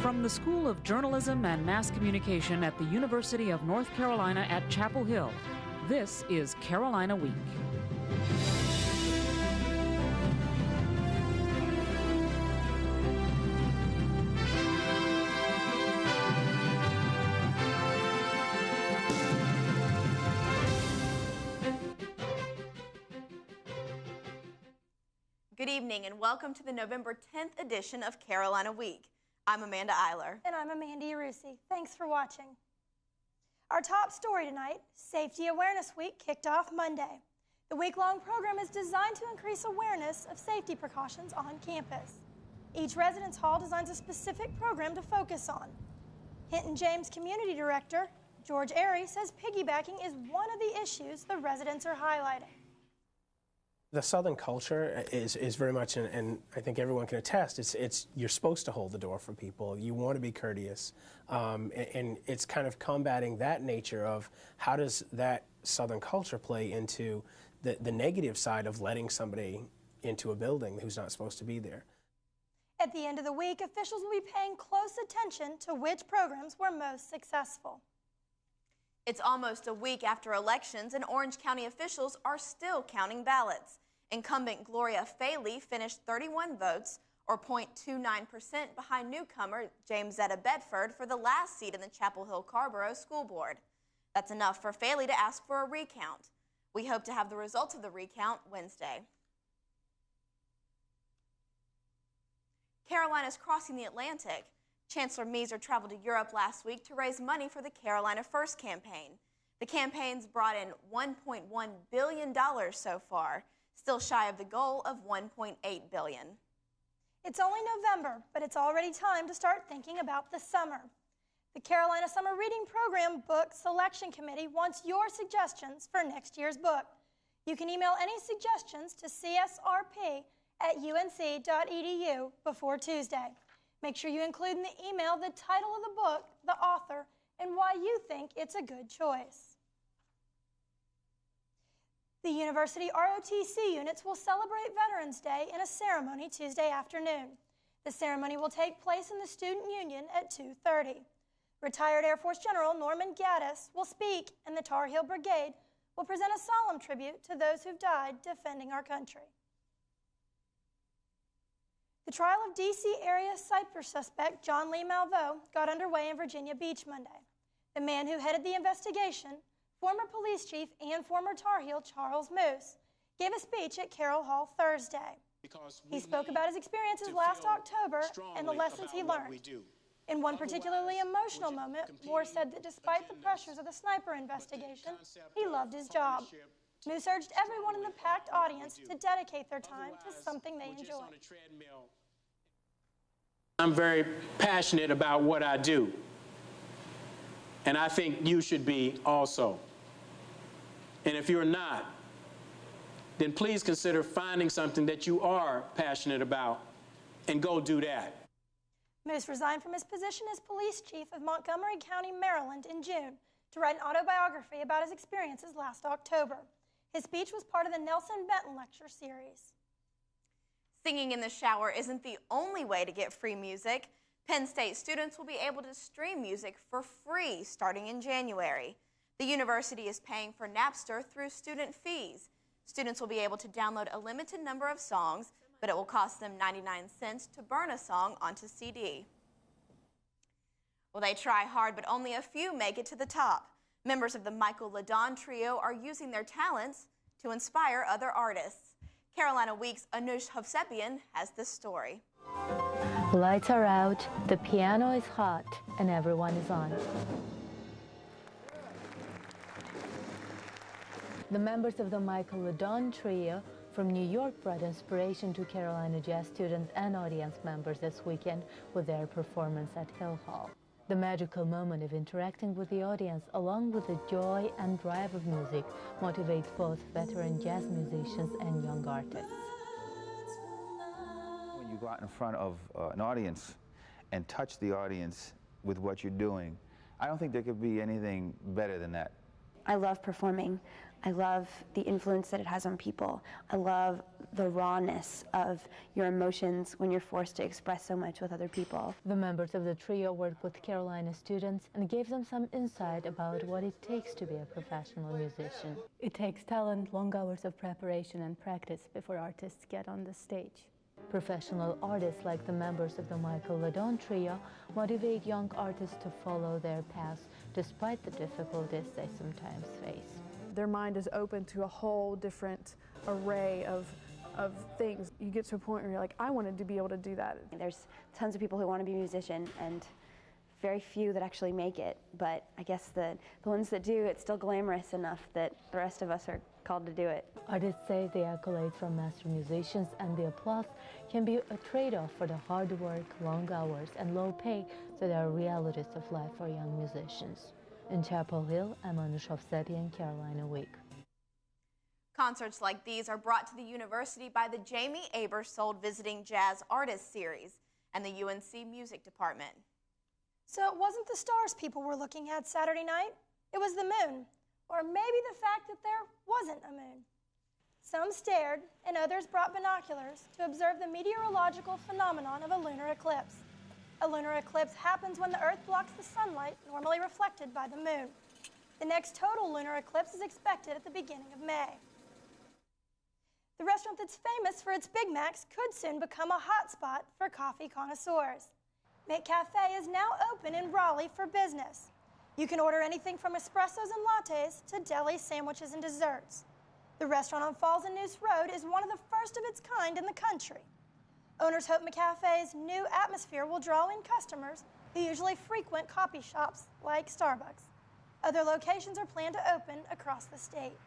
From the School of Journalism and Mass Communication at the University of North Carolina at Chapel Hill, this is Carolina Week. Good evening and welcome to the November 10th edition of Carolina Week. I'm Amanda Eiler. And I'm Amanda Yarusi. Thanks for watching. Our top story tonight, Safety Awareness Week kicked off Monday. The week-long program is designed to increase awareness of safety precautions on campus. Each residence hall designs a specific program to focus on. Hinton James Community Director George Airy says piggybacking is one of the issues the residents are highlighting. The Southern culture is very much, and I think everyone can attest, it's you're supposed to hold the door for people. You want to be courteous, and it's kind of combating that nature of how does that Southern culture play into the negative side of letting somebody into a building who's not supposed to be there. At the end of the week, officials will be paying close attention to which programs were most successful. It's almost a week after elections, and Orange County officials are still counting ballots. Incumbent Gloria Faley finished 31 votes, or 0.29% behind newcomer James Zetta Bedford for the last seat in the Chapel Hill-Carrboro School Board. That's enough for Faley to ask for a recount. We hope to have the results of the recount Wednesday. Carolina's crossing the Atlantic. Chancellor Measer traveled to Europe last week to raise money for the Carolina First campaign. The campaign's brought in $1.1 billion so far, still shy of the goal of $1.8 billion. It's only November, but it's already time to start thinking about the summer. The Carolina Summer Reading Program Book Selection Committee wants your suggestions for next year's book. You can email any suggestions to csrp@unc.edu before Tuesday. Make sure you include in the email the title of the book, the author, and why you think it's a good choice. The University ROTC units will celebrate Veterans Day in a ceremony Tuesday afternoon. The ceremony will take place in the Student Union at 2:30. Retired Air Force General Norman Gaddis will speak, and the Tar Heel Brigade will present a solemn tribute to those who've died defending our country. The trial of D.C. area cyber suspect John Lee Malveaux got underway in Virginia Beach Monday. The man who headed the investigation, former police chief and former Tar Heel Charles Moose, gave a speech at Carroll Hall Thursday. He spoke about his experiences last October and the lessons he learned. In one particularly emotional moment, Moore said that despite the pressures of the sniper investigation, he loved his job. Moose urged everyone in the packed audience to dedicate their time to something they enjoy. I'm very passionate about what I do, and I think you should be also. And if you're not, then please consider finding something that you are passionate about and go do that. Moose resigned from his position as police chief of Montgomery County, Maryland in June to write an autobiography about his experiences last October. His speech was part of the Nelson Benton Lecture Series. Singing in the shower isn't the only way to get free music. Penn State students will be able to stream music for free starting in January. The university is paying for Napster through student fees. Students will be able to download a limited number of songs, but it will cost them 99 cents to burn a song onto CD. Well, they try hard, but only a few make it to the top. Members of the Michael LaDon Trio are using their talents to inspire other artists. Carolina Week's Anush Hovsepian has this story. Lights are out, the piano is hot, and everyone is on. The members of the Michael LaDon Trio from New York brought inspiration to Carolina jazz students and audience members this weekend with their performance at Hill Hall. The magical moment of interacting with the audience, along with the joy and drive of music, motivates both veteran jazz musicians and young artists. When you go out in front of an audience and touch the audience with what you're doing, I don't think there could be anything better than that. I love performing. I love the influence that it has on people. I love the rawness of your emotions when you're forced to express so much with other people. The members of the trio worked with Carolina students and gave them some insight about what it takes to be a professional musician. It takes talent, long hours of preparation and practice before artists get on the stage. Professional artists like the members of the Michael Ladon Trio motivate young artists to follow their paths despite the difficulties they sometimes face. Their mind is open to a whole different array of things. You get to a point where you're like, I wanted to be able to do that. There's tons of people who want to be a musician and very few that actually make it, but I guess the ones that do, it's still glamorous enough that the rest of us are called to do it. Artists say the accolades from master musicians and the applause can be a trade-off for the hard work, long hours, and low pay that are realities of life for young musicians. In Chapel Hill, I'm Anu Shavseti in Carolina Week. Concerts like these are brought to the university by the Jamie Aebersold Visiting Jazz Artists Series and the UNC Music Department. So it wasn't the stars people were looking at Saturday night, it was the moon, or maybe the fact that there wasn't a moon. Some stared and others brought binoculars to observe the meteorological phenomenon of a lunar eclipse. A lunar eclipse happens when the Earth blocks the sunlight normally reflected by the moon. The next total lunar eclipse is expected at the beginning of May. The restaurant that's famous for its Big Macs could soon become a hotspot for coffee connoisseurs. McCafe is now open in Raleigh for business. You can order anything from espressos and lattes to deli sandwiches and desserts. The restaurant on Falls and Noose Road is one of the first of its kind in the country. Owners hope McCafe's new atmosphere will draw in customers who usually frequent coffee shops like Starbucks. Other locations are planned to open across the state.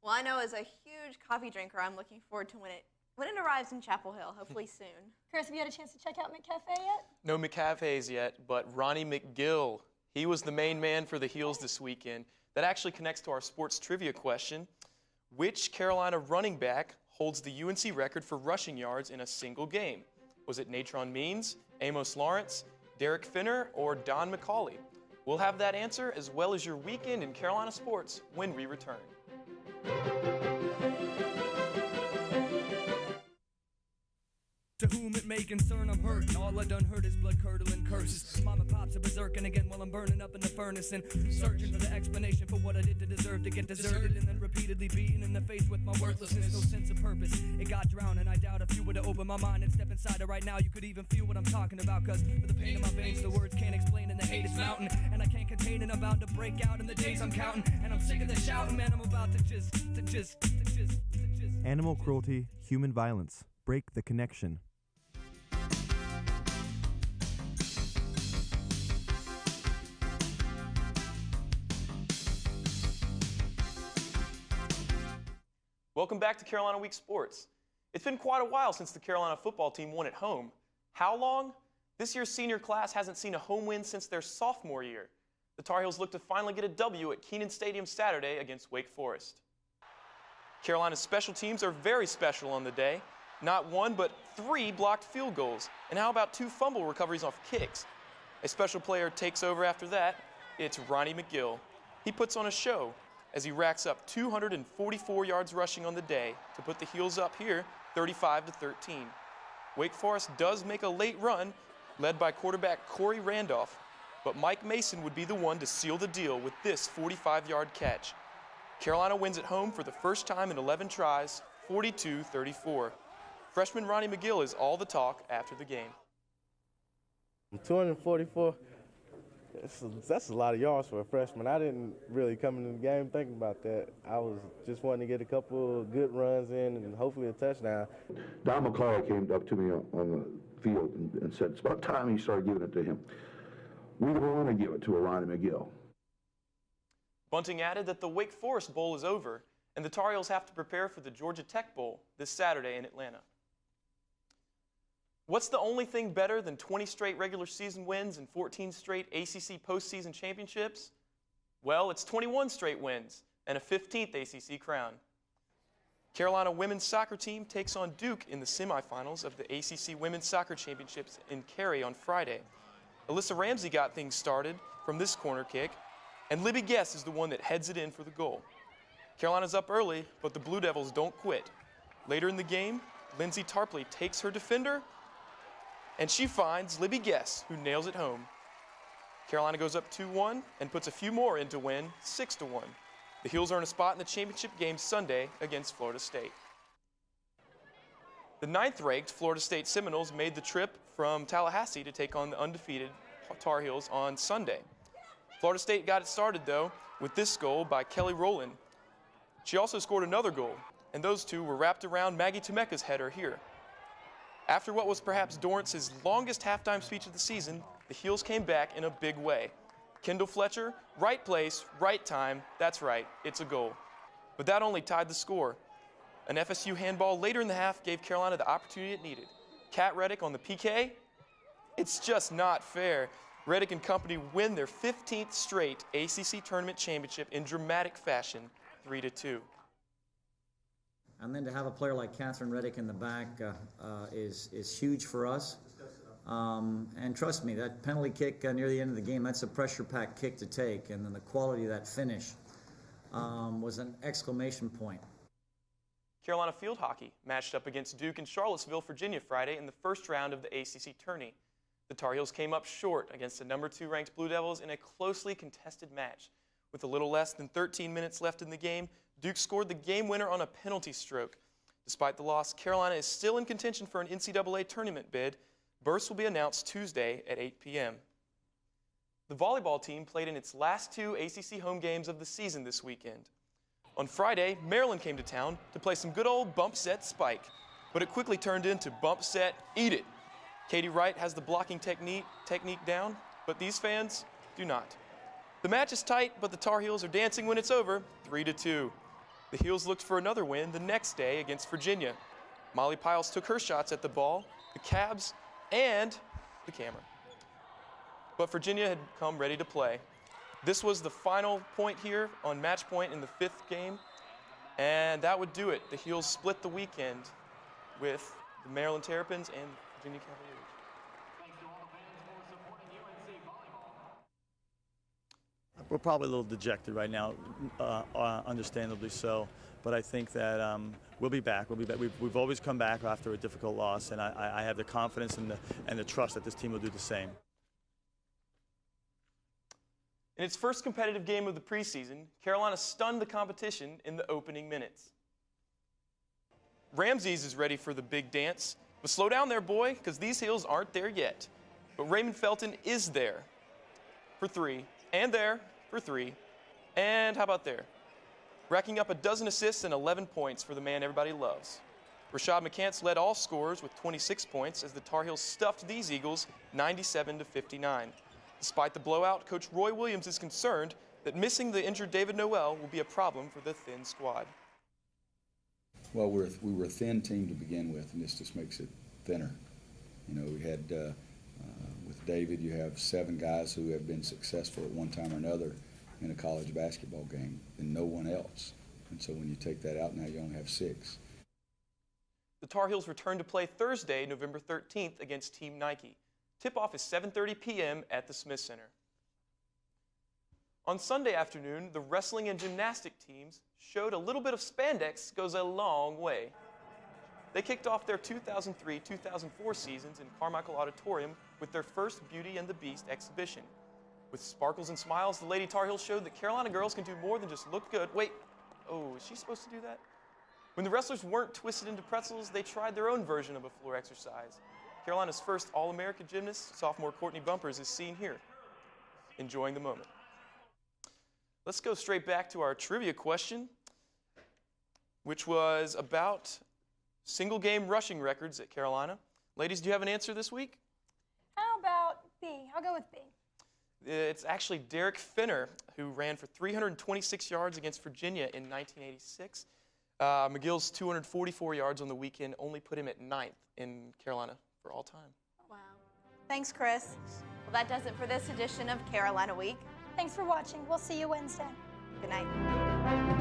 Well, I know as a huge coffee drinker, I'm looking forward to when it arrives in Chapel Hill, hopefully soon. Chris, have you had a chance to check out McCafe yet? No McCafes yet, but Ronnie McGill, he was the main man for the Heels this weekend. That actually connects to our sports trivia question. Which Carolina running back holds the UNC record for rushing yards in a single game? Was it Natron Means, Amos Lawrence, Derek Finner, or Don McCauley? We'll have that answer as well as your weekend in Carolina sports when we return. To whom it may concern, I'm hurt. All I done heard is blood-curdling curses. Mama pops are berserking again while I'm burning up in the furnace and searching for the explanation for what I did to deserve to get deserted and then repeatedly beaten in the face with my worthlessness. No sense of purpose. It got drowned, and I doubt if you were to open my mind and step inside it right now, you could even feel what I'm talking about. Cause for the pain in my veins, the words can't explain, and the hate is mounting, and I can't contain it. I'm bound to break out in the days I'm counting, and I'm sick of the shouting, man. I'm about to just. Animal cruelty, human violence. Break the connection. Welcome back to Carolina Week Sports. It's been quite a while since the Carolina football team won at home. How long? This year's senior class hasn't seen a home win since their sophomore year. The Tar Heels look to finally get a W at Kenan Stadium Saturday against Wake Forest. Carolina's special teams are very special on the day. Not one, but 3 blocked field goals. And how about 2 fumble recoveries off kicks? A special player takes over after that. It's Ronnie McGill. He puts on a show as he racks up 244 yards rushing on the day to put the Heels up here 35-13. Wake Forest does make a late run, led by quarterback Corey Randolph, but Mike Mason would be the one to seal the deal with this 45-yard catch. Carolina wins at home for the first time in 11 tries, 42-34. Freshman Ronnie McGill is all the talk after the game. 244, that's a lot of yards for a freshman. I didn't really come into the game thinking about that. I was just wanting to get a couple of good runs in and hopefully a touchdown. Don McCauley came up to me on the field and said, it's about time he started giving it to him. We don't want to give it to a Ronnie McGill. Bunting added that the Wake Forest Bowl is over, and the Tar Heels have to prepare for the Georgia Tech Bowl this Saturday in Atlanta. What's the only thing better than 20 straight regular season wins and 14 straight ACC postseason championships? Well, it's 21 straight wins and a 15th ACC crown. Carolina women's soccer team takes on Duke in the semifinals of the ACC Women's Soccer Championships in Cary on Friday. Alyssa Ramsey got things started from this corner kick, and Libby Guess is the one that heads it in for the goal. Carolina's up early, but the Blue Devils don't quit. Later in the game, Lindsay Tarpley takes her defender, and she finds Libby Guess, who nails it home. Carolina goes up 2-1 and puts a few more in to win 6-1. The Heels earn a spot in the championship game Sunday against Florida State. The 9th-ranked Florida State Seminoles made the trip from Tallahassee to take on the undefeated Tar Heels on Sunday. Florida State got it started, though, with this goal by Kelly Rowland. She also scored another goal, and those two were wrapped around Maggie Tumeka's header here. After what was perhaps Dorrance's longest halftime speech of the season, the Heels came back in a big way. Kendall Fletcher, right place, right time, that's right, it's a goal. But that only tied the score. An FSU handball later in the half gave Carolina the opportunity it needed. Kat Reddick on the PK? It's just not fair. Reddick and company win their 15th straight ACC tournament championship in dramatic fashion, 3-2. And then to have a player like Catherine Reddick in the back is huge for us. And trust me, that penalty kick near the end of the game, that's a pressure-packed kick to take. And then the quality of that finish was an exclamation point. Carolina field hockey matched up against Duke in Charlottesville, Virginia Friday in the first round of the ACC tourney. The Tar Heels came up short against the number 2 ranked Blue Devils in a closely contested match. With a little less than 13 minutes left in the game, Duke scored the game winner on a penalty stroke. Despite the loss, Carolina is still in contention for an NCAA tournament bid. Berths will be announced Tuesday at 8 p.m. The volleyball team played in its last 2 ACC home games of the season this weekend. On Friday, Maryland came to town to play some good old bump set spike, but it quickly turned into bump set eat it. Katie Wright has the blocking technique down, but these fans do not. The match is tight, but the Tar Heels are dancing when it's over, 3-2. The Heels looked for another win the next day against Virginia. Molly Piles took her shots at the ball, the Cavs, and the camera. But Virginia had come ready to play. This was the final point here on match point in the 5th game, and that would do it. The Heels split the weekend with the Maryland Terrapins and Virginia Cavaliers. We're probably a little dejected right now, understandably so, but I think that we'll be back. We've always come back after a difficult loss, and I have the confidence and the trust that this team will do the same. In its first competitive game of the preseason, Carolina stunned the competition in the opening minutes. Ramses is ready for the big dance, but slow down there, boy, because these Heels aren't there yet. But Raymond Felton is there for 3, and there for 3, and how about there? Racking up a dozen assists and 11 points for the man everybody loves. Rashad McCants led all scorers with 26 points as the Tar Heels stuffed these Eagles 97-59. Despite the blowout, Coach Roy Williams is concerned that missing the injured David Noel will be a problem for the thin squad. Well, we were a thin team to begin with, and this just makes it thinner. You know, we had, with David, you have 7 guys who have been successful at one time or another in a college basketball game, and no one else. And so when you take that out, now you only have 6. The Tar Heels return to play Thursday, November 13th against Team Nike. Tip-off is 7:30 p.m. at the Smith Center. On Sunday afternoon, the wrestling and gymnastic teams showed a little bit of spandex goes a long way. They kicked off their 2003-2004 seasons in Carmichael Auditorium with their first Beauty and the Beast exhibition. With sparkles and smiles, the Lady Tar Heels showed that Carolina girls can do more than just look good. Wait, oh, is she supposed to do that? When the wrestlers weren't twisted into pretzels, they tried their own version of a floor exercise. Carolina's first All-American gymnast, sophomore Courtney Bumpers, is seen here, enjoying the moment. Let's go straight back to our trivia question, which was about single-game rushing records at Carolina. Ladies, do you have an answer this week? How about B? I'll go with B. It's actually Derek Finner, who ran for 326 yards against Virginia in 1986. McGill's 244 yards on the weekend only put him at 9th in Carolina for all time. Wow. Thanks, Chris. Well, that does it for this edition of Carolina Week. Thanks for watching. We'll see you Wednesday. Good night.